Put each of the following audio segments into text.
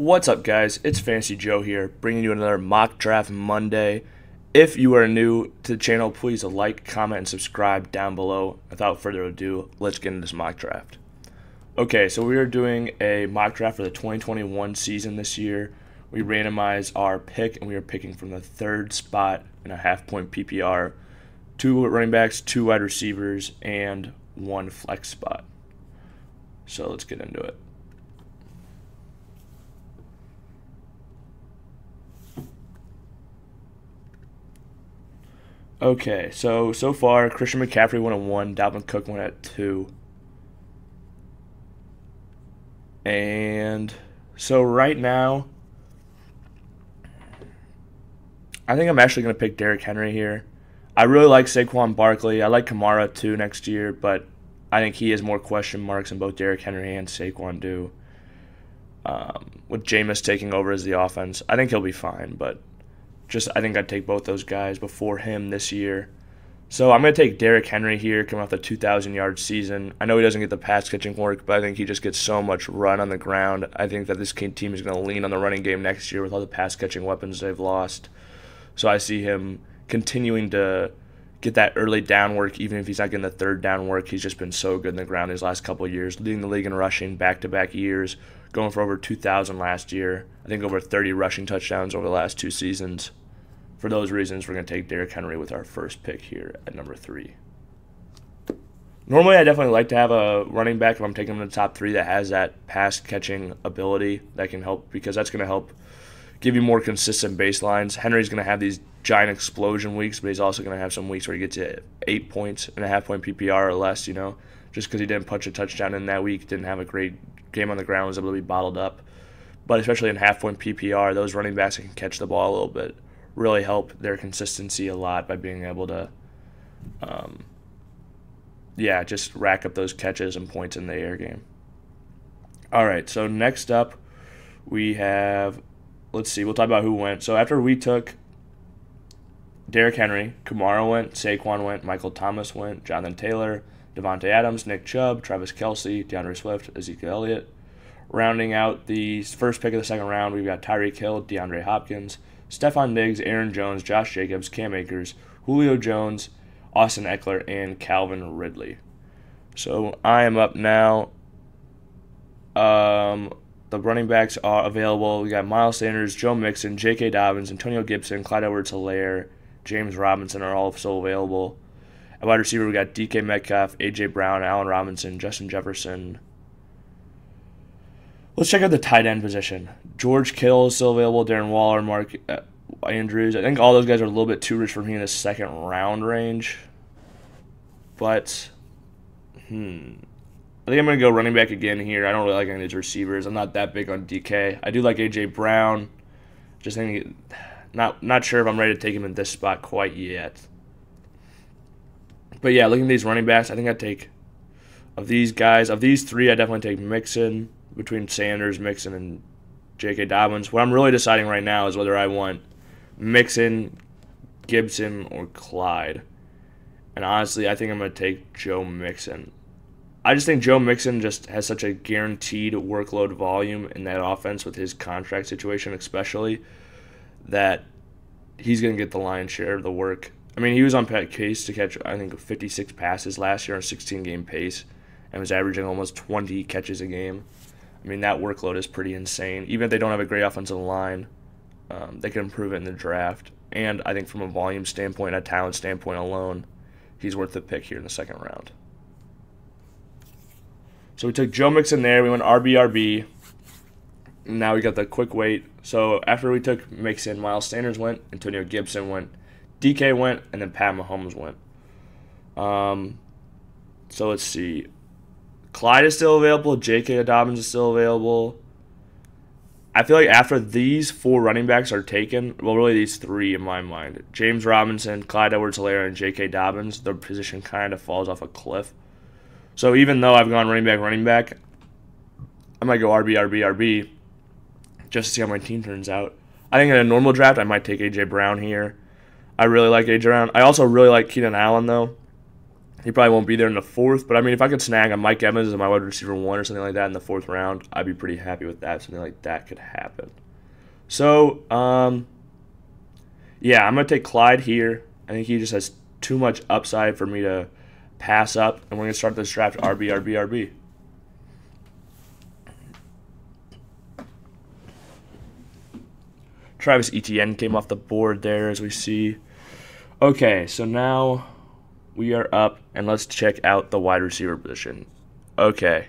What's up, guys? It's Fantasy Joe here, bringing you another Mock Draft Monday. If you are new to the channel, please like, comment, and subscribe down below. Without further ado, let's get into this mock draft. Okay, so we are doing a mock draft for the 2021 season this year. We randomize our pick, and we are picking from the third spot in a half-point PPR. 2 running backs, 2 wide receivers, and 1 flex spot. So let's get into it. Okay, so far, Christian McCaffrey went at 1, Dalvin Cook went at 2. And so right now, I think I'm actually going to pick Derrick Henry here. I really like Saquon Barkley. I like Kamara too next year, but I think he has more question marks than both Derrick Henry and Saquon do. With Jameis taking over as the offense, I think he'll be fine, but I think I'd take both those guys before him this year. So I'm going to take Derrick Henry here, coming off the 2,000-yard season. I know he doesn't get the pass-catching work, but I think he just gets so much run on the ground. I think that this team is going to lean on the running game next year with all the pass-catching weapons they've lost. So I see him continuing to get that early down work, even if he's not getting the third down work. He's just been so good in the ground these last couple of years, leading the league in rushing back-to-back years, going for over 2,000 last year. I think over 30 rushing touchdowns over the last 2 seasons. For those reasons, we're going to take Derrick Henry with our first pick here at number 3. Normally, I definitely like to have a running back if I'm taking him in the top 3 that has that pass-catching ability that can help, because that's going to help give you more consistent baselines. Henry's going to have these giant explosion weeks, but he's also going to have some weeks where he gets you 8 points in a half-point PPR or less, just because he didn't punch a touchdown in that week, didn't have a great game on the ground, was able to be bottled up. But especially in half-point PPR, those running backs that can catch the ball a little bit really help their consistency a lot by being able to, just rack up those catches and points in the air game. All right, so next up we have, we'll talk about who went. So after we took Derrick Henry, Kamara went, Saquon went, Michael Thomas went, Jonathan Taylor, Devontae Adams, Nick Chubb, Travis Kelce, DeAndre Swift, Ezekiel Elliott. Rounding out the first pick of the second round, we've got Tyreek Hill, DeAndre Hopkins, Stephon Diggs, Aaron Jones, Josh Jacobs, Cam Akers, Julio Jones, Austin Eckler, and Calvin Ridley. So I am up now. The running backs are available. We got Miles Sanders, Joe Mixon, J.K. Dobbins, Antonio Gibson, Clyde Edwards-Helaire, James Robinson are also available. At wide receiver, we got DK Metcalf, A.J. Brown, Allen Robinson, Justin Jefferson. Let's check out the tight end position. George Kittle is still available. Darren Waller, Mark Andrews. I think all those guys are a little bit too rich for me in the second round range. But, I think I'm going to go running back again here. I don't really like any of these receivers. I'm not that big on DK. I do like A.J. Brown. Just think, not sure if I'm ready to take him in this spot quite yet. But yeah, looking at these running backs, I think I'd take, of these guys, of these 3, I definitely take Mixon, between Sanders, Mixon, and J.K. Dobbins. What I'm really deciding right now is whether I want Mixon, Gibson, or Clyde. And honestly, I think I'm going to take Joe Mixon. I just think Joe Mixon just has such a guaranteed workload volume in that offense with his contract situation especially, that he's going to get the lion's share of the work. I mean, he was on pace to catch, I think, 56 passes last year on a 16-game pace and was averaging almost 20 catches a game. I mean, that workload is pretty insane. Even if they don't have a great offensive line, they can improve it in the draft. And I think from a volume standpoint, a talent standpoint alone, he's worth the pick here in the second round. So we took Joe Mixon there. We went RB. Now we got the quick wait. So after we took Mixon, Miles Sanders went, Antonio Gibson went, DK went, and then Pat Mahomes went. So let's see. Clyde is still available. J.K. Dobbins is still available. I feel like after these 4 running backs are taken, well, really these 3 in my mind, James Robinson, Clyde Edwards-Helaire, and J.K. Dobbins, their position kind of falls off a cliff. So even though I've gone running back, I might go RB, just to see how my team turns out. I think in a normal draft, I might take A.J. Brown here. I really like A.J. Brown. I also really like Keenan Allen, though. He probably won't be there in the fourth, but I mean, if I could snag a Mike Evans as my wide receiver 1 or something like that in the fourth round, I'd be pretty happy with that. Something like that could happen. So, yeah, I'm going to take Clyde here. I think he just has too much upside for me to pass up, and we're going to start this draft RB, RB, RB. Travis Etienne came off the board there, as we see. Okay, so now we are up, and let's check out the wide receiver position. Okay,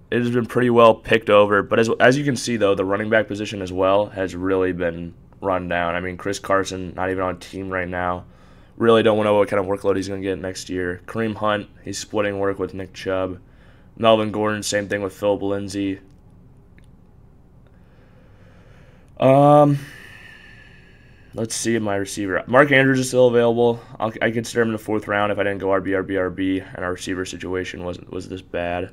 it has been pretty well picked over, but as you can see, though, the running back position as well has really been run down. I mean, Chris Carson, not even on a team right now. Really don't know what kind of workload he's going to get next year. Kareem Hunt, he's splitting work with Nick Chubb. Melvin Gordon, same thing with Phillip Lindsay. Let's see my receiver. Mark Andrews is still available. I consider him in the fourth round if I didn't go RB, RB, RB, and our receiver situation was this bad.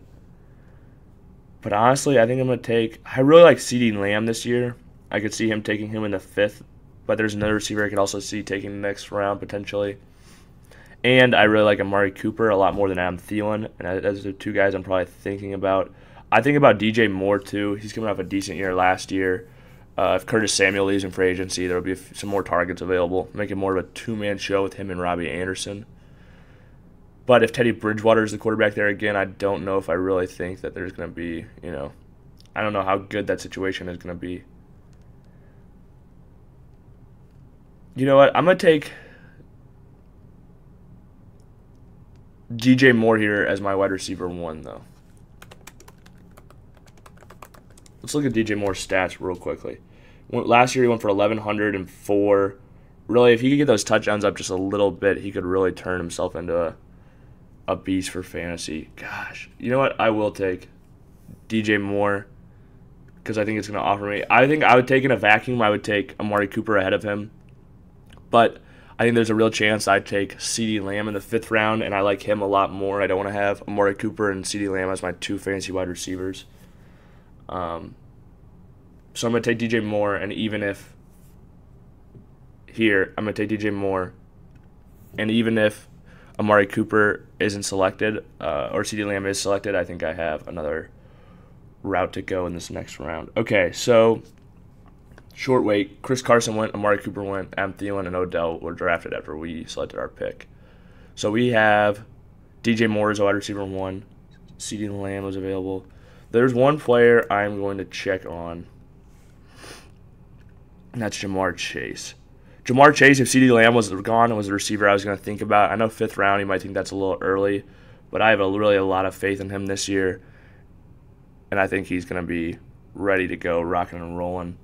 But honestly, I think I'm going to take... I really like CeeDee Lamb this year. I could see him taking him in the fifth, but there's another receiver I could also see taking the next round potentially. And I really like Amari Cooper a lot more than Adam Thielen, and those are the two guys I'm probably thinking about. I think about DJ Moore too. He's coming off a decent year last year. If Curtis Samuel leaves in free agency, there will be some more targets available, make it more of a two-man show with him and Robbie Anderson. But if Teddy Bridgewater is the quarterback there again, I don't know if I really think that there's going to be, I don't know how good that situation is going to be. You know what? I'm going to take DJ Moore here as my wide receiver 1, though. Let's look at DJ Moore's stats real quickly. Last year he went for 1,104. Really, if he could get those touchdowns up just a little bit, he could really turn himself into a beast for fantasy. Gosh, you know what? I will take DJ Moore because I think it's going to offer me. I think I would take in a vacuum. I would take Amari Cooper ahead of him. But I think there's a real chance I'd take CeeDee Lamb in the fifth round, and I like him a lot more. I don't want to have Amari Cooper and CeeDee Lamb as my two fantasy wide receivers. So I'm going to take DJ Moore, and even if here, I'm going to take DJ Moore, and even if Amari Cooper isn't selected, or CeeDee Lamb is selected, I think I have another route to go in this next round. Okay, so short wait. Chris Carson went, Amari Cooper went, Adam Thielen and Odell were drafted after we selected our pick. So we have DJ Moore as a wide receiver 1. CeeDee Lamb was available. There's one player I'm going to check on, and that's Jamar Chase. Jamar Chase, if CeeDee Lamb was gone and was the receiver I was going to think about, I know fifth round, you might think that's a little early, but I have really a lot of faith in him this year, and I think he's going to be ready to go, rocking and rolling.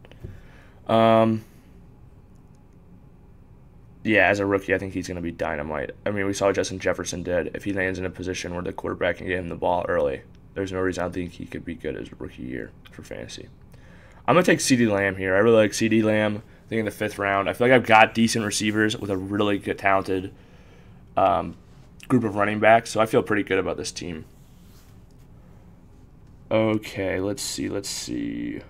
Yeah, as a rookie, I think he's going to be dynamite. I mean, we saw what Justin Jefferson did. If he lands in a position where the quarterback can get him the ball early, there's no reason I don't think he could be good as a rookie year for fantasy. I'm going to take CeeDee Lamb here. I really like CeeDee Lamb. I think in the fifth round. I feel like I've got decent receivers with a really good, talented group of running backs, so I feel pretty good about this team. Okay, let's see.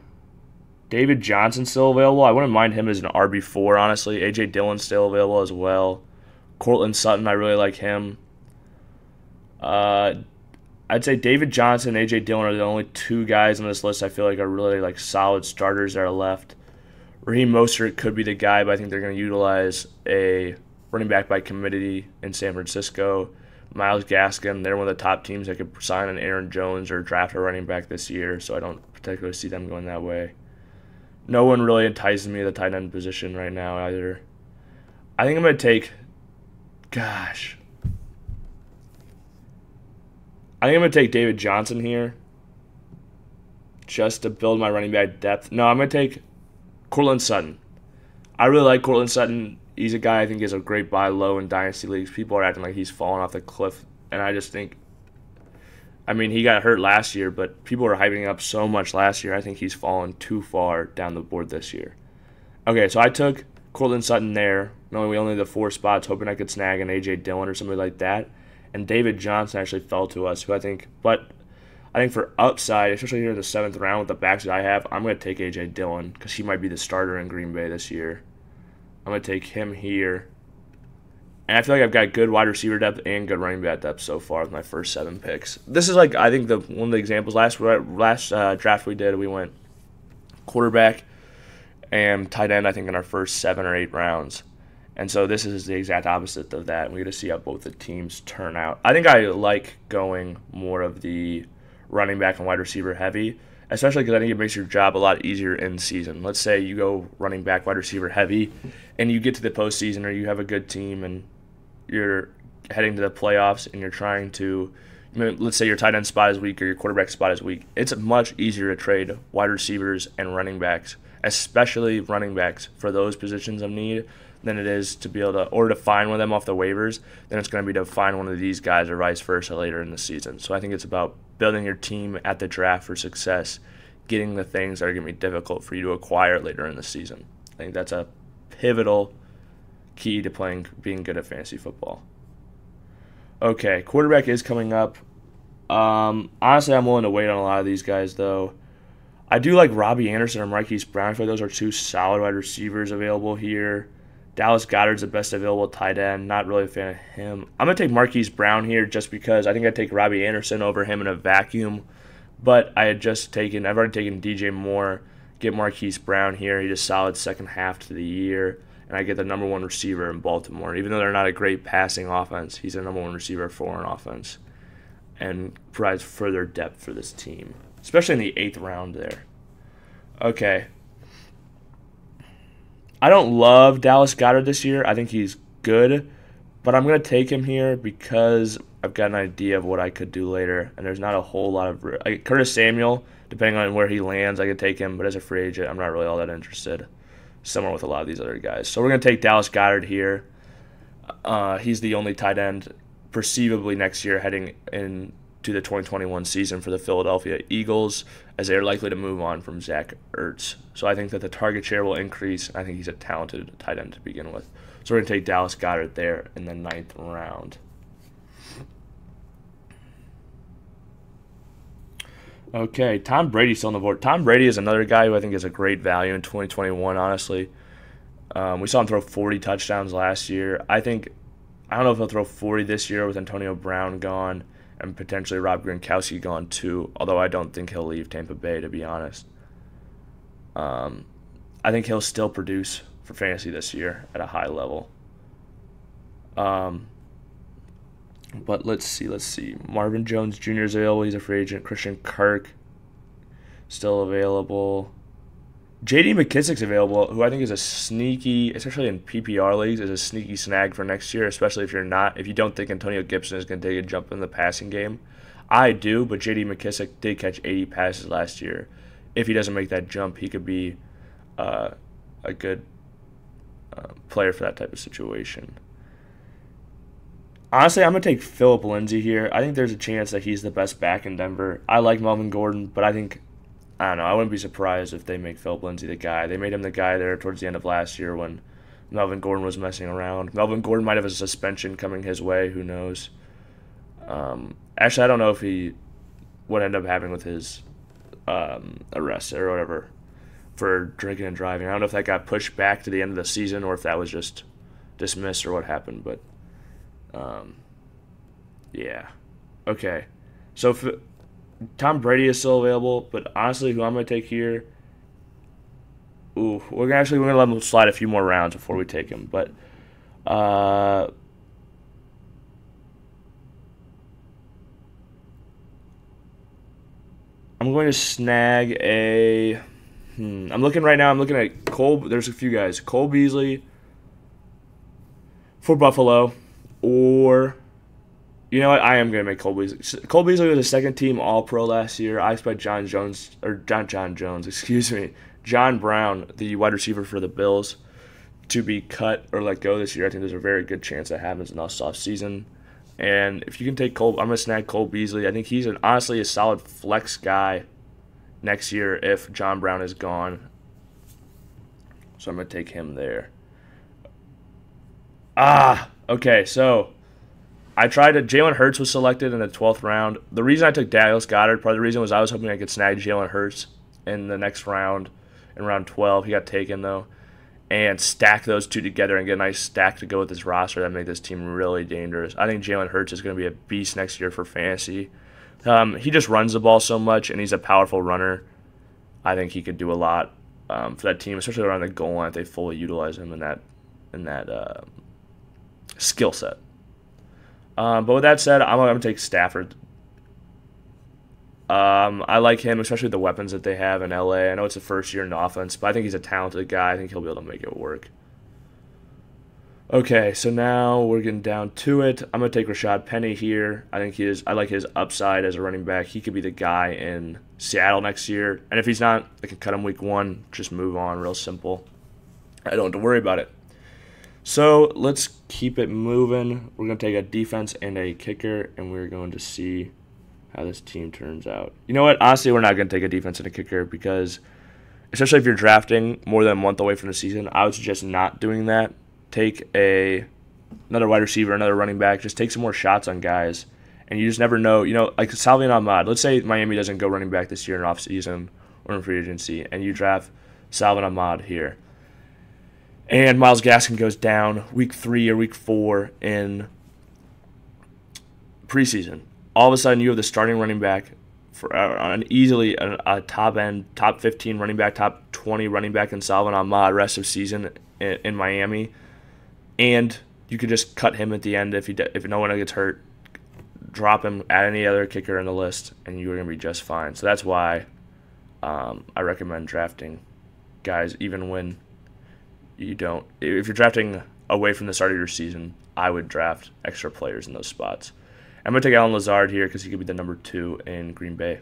David Johnson's still available. I wouldn't mind him as an RB4, honestly. A.J. Dillon's still available as well. Courtland Sutton, I really like him. I'd say David Johnson and A.J. Dillon are the only two guys on this list I feel like are really like solid starters that are left. Raheem Mostert could be the guy, but I think they're going to utilize a running back by committee in San Francisco. Myles Gaskin, they're one of the top teams that could sign an Aaron Jones or draft a running back this year, so I don't particularly see them going that way. No one really entices me at the tight end position right now either. I think I'm going to take, I think I'm going to take David Johnson here just to build my running back depth. No, I'm going to take Courtland Sutton. I really like Courtland Sutton. He's a guy I think is a great buy low in dynasty leagues. People are acting like he's fallen off the cliff, and I just think, I mean, he got hurt last year, but people were hyping up so much last year. I think he's fallen too far down the board this year. Okay, so I took Courtland Sutton there, knowing we only had the 4 spots, hoping I could snag an A.J. Dillon or somebody like that. And David Johnson actually fell to us, I think for upside, especially here in the 7th round with the backs that I have, I'm going to take A.J. Dillon because he might be the starter in Green Bay this year. I'm going to take him here. And I feel like I've got good wide receiver depth and good running back depth so far with my first 7 picks. This is like, I think, one of the examples. Last draft we did, we went quarterback and tight end, I think, in our first 7 or 8 rounds. And so this is the exact opposite of that. We're going to see how both the teams turn out. I think I like going more of the running back and wide receiver heavy, especially because I think it makes your job a lot easier in season. Let's say you go running back, wide receiver heavy, and you get to the postseason or you have a good team and you're heading to the playoffs and you're trying to, let's say your tight end spot is weak or your quarterback spot is weak. It's much easier to trade wide receivers and running backs, especially running backs for those positions of need, than it is to be able to, or to find one of them off the waivers, then it's going to be to find one of these guys or vice versa later in the season. So I think it's about building your team at the draft for success, getting the things that are going to be difficult for you to acquire later in the season. I think that's a pivotal key to being good at fantasy football. Okay, quarterback is coming up. Honestly, I'm willing to wait on a lot of these guys, though. I do like Robbie Anderson or Marquise Brown. I feel like those are 2 solid wide receivers available here. Dallas Goedert's the best available tight end. Not really a fan of him. I'm going to take Marquise Brown here just because I think I'd take Robbie Anderson over him in a vacuum. But I've already taken DJ Moore. Get Marquise Brown here. He's a solid second half to the year. And I get the number 1 receiver in Baltimore. Even though they're not a great passing offense, he's a number 1 receiver for an offense. And provides further depth for this team. Especially in the 8th round there. Okay. I don't love Dallas Goedert this year. I think he's good, but I'm going to take him here because I've got an idea of what I could do later, and there's not a whole lot of Curtis Samuel, depending on where he lands, I could take him, but as a free agent, I'm not really all that interested, similar with a lot of these other guys. So we're going to take Dallas Goedert here. He's the only tight end perceivably next year heading into the 2021 season for the Philadelphia Eagles, as they're likely to move on from Zach Ertz. So I think that the target share will increase. I think he's a talented tight end to begin with. So we're going to take Dallas Goedert there in the 9th round. Okay, Tom Brady's still on the board. Tom Brady is another guy who I think is a great value in 2021, honestly. We saw him throw 40 touchdowns last year. I don't know if he'll throw 40 this year with Antonio Brown gone and potentially Rob Gronkowski gone too, although I don't think he'll leave Tampa Bay, to be honest. I think he'll still produce for fantasy this year at a high level. But let's see. Marvin Jones Jr. is available. He's a free agent. Christian Kirk still available. J.D. McKissic's available, who I think is a sneaky, especially in PPR leagues, is a sneaky snag for next year, especially if you don't think Antonio Gibson is going to take a jump in the passing game. I do, but J.D. McKissic did catch 80 passes last year. If he doesn't make that jump, he could be a good player for that type of situation. Honestly, I'm going to take Phillip Lindsay here. I think there's a chance that he's the best back in Denver. I like Melvin Gordon, but I don't know. I wouldn't be surprised if they make Phillip Lindsay the guy. They made him the guy there towards the end of last year when Melvin Gordon was messing around. Melvin Gordon might have a suspension coming his way. Who knows? Actually, I don't know if he would end up having with his arrest or whatever for drinking and driving. I don't know if that got pushed back to the end of the season or if that was just dismissed or what happened. But, yeah. Okay. So Tom Brady is still available, but honestly, who I'm going to take here, we're going to let him slide a few more rounds before we take him. But I'm going to snag I'm looking at Cole. There's a few guys. Cole Beasley for Buffalo, or you know what? I am going to make Cole Beasley. Cole Beasley was a second-team All-Pro last year. I expect John Brown, the wide receiver for the Bills, to be cut or let go this year. I think there's a very good chance that happens in this offseason. And if you can take Cole, I'm going to snag Cole Beasley. I think he's honestly a solid flex guy next year if John Brown is gone. So I'm going to take him there. Okay, so Jalen Hurts was selected in the 12th round. The reason I took Dallas Goedert, part of the reason was I was hoping I could snag Jalen Hurts in the next round, in round 12. He got taken, though. and stack those two together and get a nice stack to go with this roster that make this team really dangerous. I think Jalen Hurts is going to be a beast next year for fantasy. He just runs the ball so much, and he's a powerful runner. I think he could do a lot for that team, especially around the goal line if they fully utilize him in that skill set. But with that said, I'm going to take Stafford. I like him, especially the weapons that they have in LA. I know it's the first year in the offense, but I think he's a talented guy. I think he'll be able to make it work. Okay, so now we're getting down to it. I'm going to take Rashaad Penny here. I like his upside as a running back. He could be the guy in Seattle next year. And if he's not, I can cut him week 1. Just move on, real simple. I don't have to worry about it. So let's keep it moving. We're going to take a defense and a kicker, and we're going to see how this team turns out. You know what? Honestly, we're not going to take a defense and a kicker because, especially if you're drafting more than a month away from the season, I would suggest not doing that. Take another wide receiver, another running back. Just take some more shots on guys, and you just never know. You know, like Salvon Ahmed. Let's say Miami doesn't go running back this year in offseason or in free agency, and you draft Salvon Ahmed here. And Myles Gaskin goes down week 3 or week 4 in preseason. All of a sudden, you have the starting running back for easily a top 15 running back, top 20 running back in Salvon Ahmed rest of season in Miami, and you could just cut him at the end if no one gets hurt, drop him, add any other kicker in the list, and you're going to be just fine. So that's why I recommend drafting guys even when you don't. If you're drafting away from the start of your season, I would draft extra players in those spots. I'm going to take Lazard here because he could be the number 2 in Green Bay.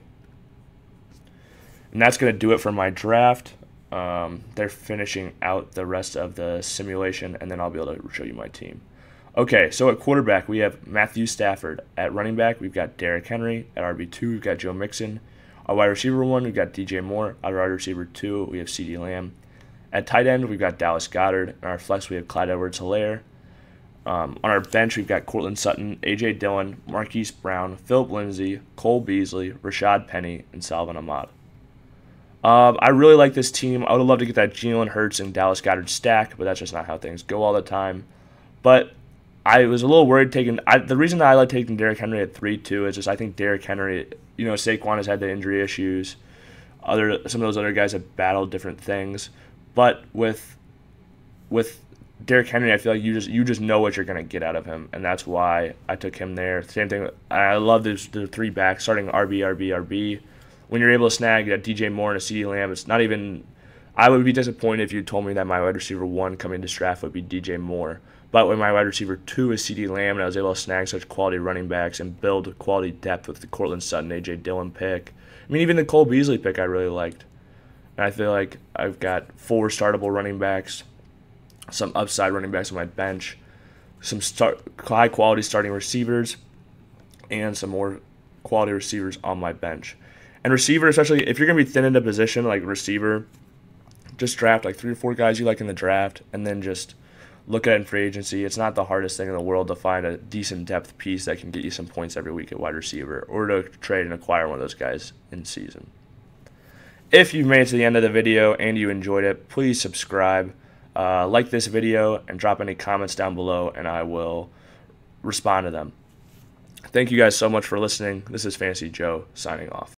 And that's going to do it for my draft. They're finishing out the rest of the simulation, and then I'll be able to show you my team. Okay, so at quarterback, we have Matthew Stafford. At running back, we've got Derrick Henry. At RB2, we've got Joe Mixon. Our wide receiver 1, we've got DJ Moore. Our wide receiver 2, we have CeeDee Lamb. At tight end, we've got Dallas Goedert. And our flex, we have Clyde Edwards-Helaire. On our bench, we've got Courtland Sutton, A.J. Dillon, Marquise Brown, Phillip Lindsay, Cole Beasley, Rashaad Penny, and Salvon Ahmed. I really like this team. I would love to get that Jalen Hurts and Dallas Goedert stack, but that's just not how things go all the time. But I was a little worried taking the reason that I like taking Derrick Henry at 3-2 is just I think Derrick Henry, you know, Saquon has had the injury issues. Some of those other guys have battled different things. But with Derrick Henry, I feel like you just know what you're going to get out of him, and that's why I took him there. Same thing. I love the 3 backs starting RB. When you're able to snag a DJ Moore and a CeeDee Lamb, it's not even. I would be disappointed if you told me that my wide receiver 1 coming to this draft would be DJ Moore. But when my wide receiver 2 is CeeDee Lamb, and I was able to snag such quality running backs and build quality depth with the Courtland Sutton, A.J. Dillon pick. I mean, even the Cole Beasley pick I really liked. And I feel like I've got 4 startable running backs, some upside running backs on my bench, some high-quality starting receivers, and some more quality receivers on my bench. And receiver, especially if you're going to be thin in a position like receiver, just draft like 3 or 4 guys you like in the draft, and then just look at it in free agency. It's not the hardest thing in the world to find a decent depth piece that can get you some points every week at wide receiver, or to trade and acquire one of those guys in season. If you've made it to the end of the video and you enjoyed it, please subscribe, like this video, and drop any comments down below, and I will respond to them. Thank you guys so much for listening. This is Fantasy Joe signing off.